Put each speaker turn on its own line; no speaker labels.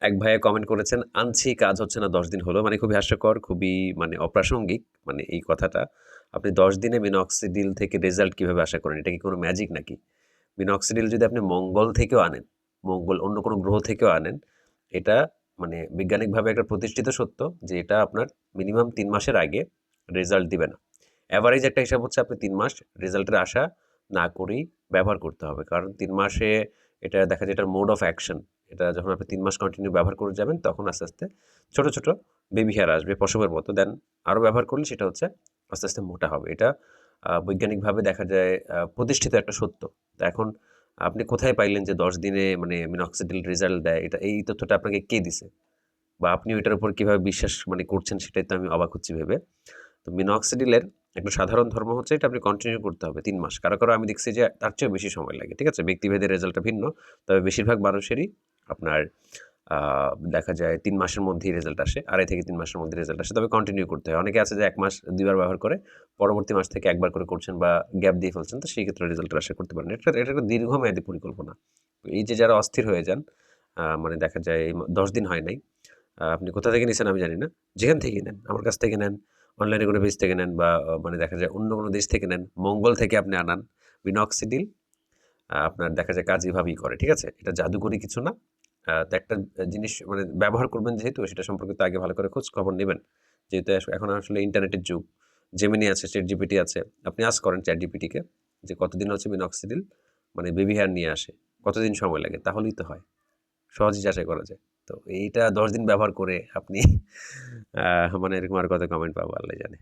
এক ভাইয়া কমেন্ট করেছেন, "আনছি কাজ হচ্ছে না ১০ দিন হলো।" মানে খুবই হাস্যকর, খুবই মানে অপ্রাসঙ্গিক মানে এই কথাটা। আপনি ১০ দিনে মিনক্সিডিল থেকে রেজাল্ট কিভাবে আশা করেন? এটা কি কোনো ম্যাজিক নাকি? মিনক্সিডিল যদি আপনি মঙ্গল থেকেও আনেন, অন্য কোনো গ্রহ থেকেও আনেন, এটা মানে বৈজ্ঞানিকভাবে একটা প্রতিষ্ঠিত সত্য যে এটা আপনার মিনিমাম ৩ মাসের আগে রেজাল্ট দিবে না। এভারেজ একটা হিসাব হচ্ছে আপনি ৩ মাস রেজাল্টের আশা না করেই ব্যবহার করতে হবে। কারণ ৩ মাসে এটা দেখা যায় এটার মোড অফ অ্যাকশন। এটা যখন আপনি ৩ মাস কন্টিনিউ ব্যবহার করে যাবেন তখন আস্তে, আস্তে ছোট, ছোট বেবি হেয়ার আসবে পশমের মতো। দেন আরও ব্যবহার করলে সেটা হচ্ছে আস্তে, আস্তে মোটা হবে। এটা বৈজ্ঞানিকভাবে দেখা যায় প্রতিষ্ঠিত একটা সত্য। তো এখন আপনি কোথায় পাইলেন যে ১০ দিনে মানে মিনক্সিডিল রেজাল্ট দেয়? এই তথ্যটা আপনাকে কে দিছে? বা আপনি ওইটার উপর কিভাবে বিশ্বাস মানে করছেন সেটাই তো আমি অবাক হচ্ছি ভেবে। তো মিনক্সিডিলের একটা সাধারণ ধর্ম হচ্ছে এটা আপনি কন্টিনিউ করতে হবে ৩ মাস। কারো, কারো আমি দেখছি যে তার চেয়েও বেশি সময় লাগে। ঠিক আছে? ব্যক্তিভেদে রেজাল্টটা ভিন্ন। তবে বেশিরভাগ মানুষেরই আপনার আ দেখা যায় ৩ মাসের মধ্যেই রেজাল্ট আসে। ২.৫ থেকে ৩ মাসের মধ্যে রেজাল্ট আসে। তবে কন্টিনিউ করতে হয়। অনেকে আছে যে ১ মাস ২ বার ব্যবহার করে। পরবর্তী মাস থেকে ১ বার করে করছেন বা গ্যাপ দিয়ে ফেলছেন। তো সেই ক্ষেত্রে রেজাল্টের আশা করতে পারেন। এটা একটা দীর্ঘমেয়াদী পরিকল্পনা। এই যে যারা অস্থির হয়ে যান, মানে দেখা যায় ১০ দিন হয় নাই। আপনি কোথা থেকে নিছেন আমি জানি না। যেখান থেকেই নেন, আমার কাছ থেকে নেন, অনলাইনে কোনো পেজ থেকে নেন বা মানে দেখা যায় অন্য কোনো দেশ থেকে নেন, মঙ্গল থেকে আপনি আনান। মিনক্সিডিল আপনার দেখা যায় কাজ এভাবেই করে। ঠিক আছে? এটা জাদুকরি কিছু না। তো একটা জিনিস মানে ব্যবহার করবেন যেহেতু সেটা সম্পর্কে তো আগে ভালো করে খোঁজ খবর নিবেন। যেহেতু এখন আসলে ইন্টারনেটের যুগ। Gemini আছে, ChatGPT আছে। আপনি আস্ক করেন ChatGPT কে যে কতদিন হচ্ছে মিনক্সিডিল মানে বেবি হেয়ার নিয়ে আসে। কতদিন সময় লাগে? তাহলেই তো হয়। সহজেই যাচাই করা যায়। তো এইটা ১০ দিন ব্যবহার করে আপনি মানে এরকম আর কত কমেন্ট পাবো আল্লাহ জানে।